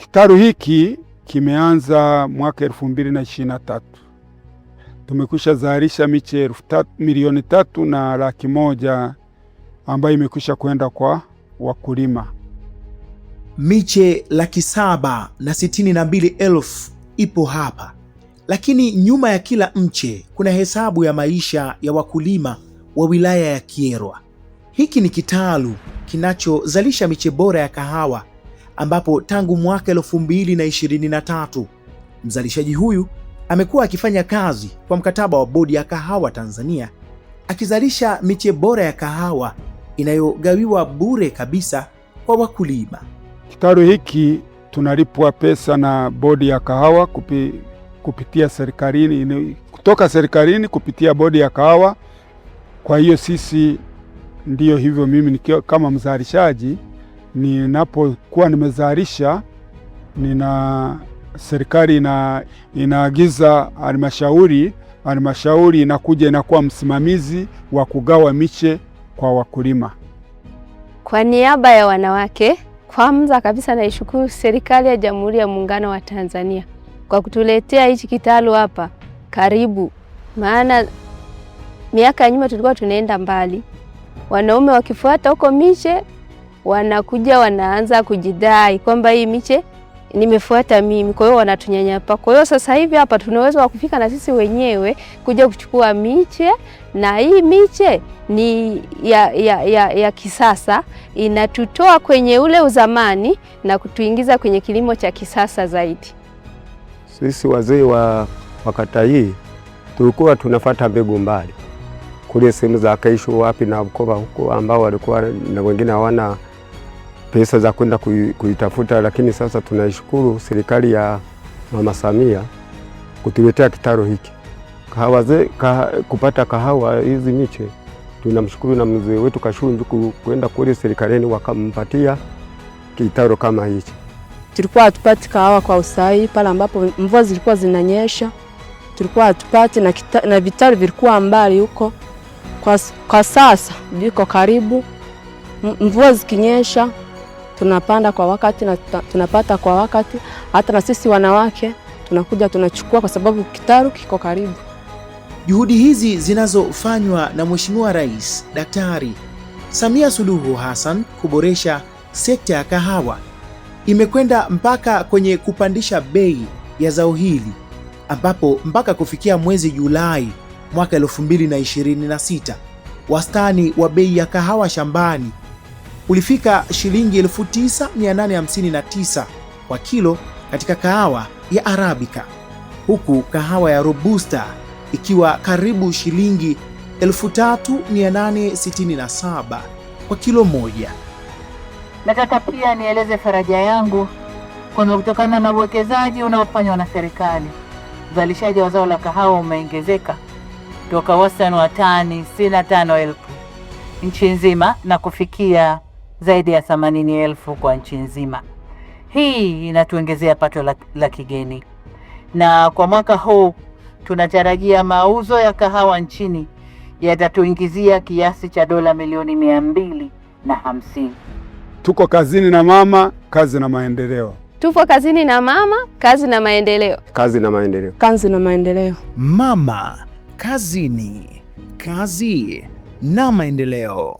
Kitalu hiki kimeanza mwaka 2023. Tumekwisha zalisha miche 3,100,000 ambayo imekwisha kwenda kwa wakulima. Miche 762,000 ipo hapa, lakini nyuma ya kila mche kuna hesabu ya maisha ya wakulima wa wilaya ya Kyerwa. Hiki ni kitalu kinachozalisha miche bora ya kahawa, ambapo tangu mwaka 2023 mzalishaji huyu amekuwa akifanya kazi kwa mkataba wa Bodi ya Kahawa Tanzania, akizalisha miche bora ya kahawa inayogawiwa bure kabisa kwa wakulima. Kitalu hiki tunalipwa pesa na Bodi ya Kahawa kupitia serikalini, kutoka serikalini kupitia Bodi ya Kahawa. Kwa hiyo sisi ndiyo hivyo, mimi nikiwa kama mzalishaji, ninapokuwa nimezalisha, serikali inaagiza halmashauri inakuja inakuwa msimamizi wa kugawa miche kwa wakulima. Kwa niaba ya wanawake, kwanza kabisa naishukuru serikali ya Jamhuri ya Muungano wa Tanzania kwa kutuletea hichi kitalu hapa karibu. Maana miaka ya nyuma tulikuwa tunaenda mbali, wanaume wakifuata huko miche wanakuja wanaanza kujidai kwamba hii miche nimefuata mimi, kwa hiyo wanatunyanyapa. Kwa hiyo sasa hivi hapa tunaweza kufika na sisi wenyewe kuja kuchukua miche, na hii miche ni ya kisasa, inatutoa kwenye ule uzamani na kutuingiza kwenye kilimo cha kisasa zaidi. Sisi wazee wa kata hii tulikuwa tunafuata mbegu mbali kule sehemu za Kaisho wapi na Bukoba huko, ambao walikuwa na wengine hawana pesa za kwenda kuitafuta, lakini sasa tunaishukuru serikali ya Mama Samia kutuletea kitalu hiki. Kupata kahawa hizi miche tunamshukuru na mzee wetu Kashunju kwenda kule serikalini wakampatia kitalu kama hichi. Tulikuwa hatupati kahawa kwa usahihi pale ambapo mvua zilikuwa zinanyesha, tulikuwa hatupati na vitalu vilikuwa mbali huko. Kwa sasa viko karibu, mvua zikinyesha tunapanda kwa wakati na tunapata kwa wakati. Hata na sisi wanawake tunakuja tunachukua kwa sababu kitalu kiko karibu. Juhudi hizi zinazofanywa na Mheshimiwa Rais Daktari Samia Suluhu Hassan kuboresha sekta ya kahawa imekwenda mpaka kwenye kupandisha bei ya zao hili, ambapo mpaka kufikia mwezi Julai mwaka 2026 wastani wa bei ya kahawa shambani ulifika shilingi 9,859 kwa kilo katika kahawa ya Arabica, huku kahawa ya Robusta ikiwa karibu shilingi 3,867 kwa kilo moja. Nataka pia nieleze faraja yangu kwamba kutokana na uwekezaji unaofanywa na serikali, uzalishaji wa zao la kahawa umeongezeka toka wastani wa tani 65,000 nchi nzima na kufikia zaidi ya 80,000 kwa nchi nzima. Hii inatuongezea pato la kigeni, na kwa mwaka huu tunatarajia mauzo ya kahawa nchini yatatuingizia kiasi cha dola milioni 250. Tuko kazini na mama, kazi na maendeleo. Tupo kazini na mama, kazi na maendeleo. Kazi na maendeleo. Kazi na maendeleo. Mama kazini, kazi na maendeleo.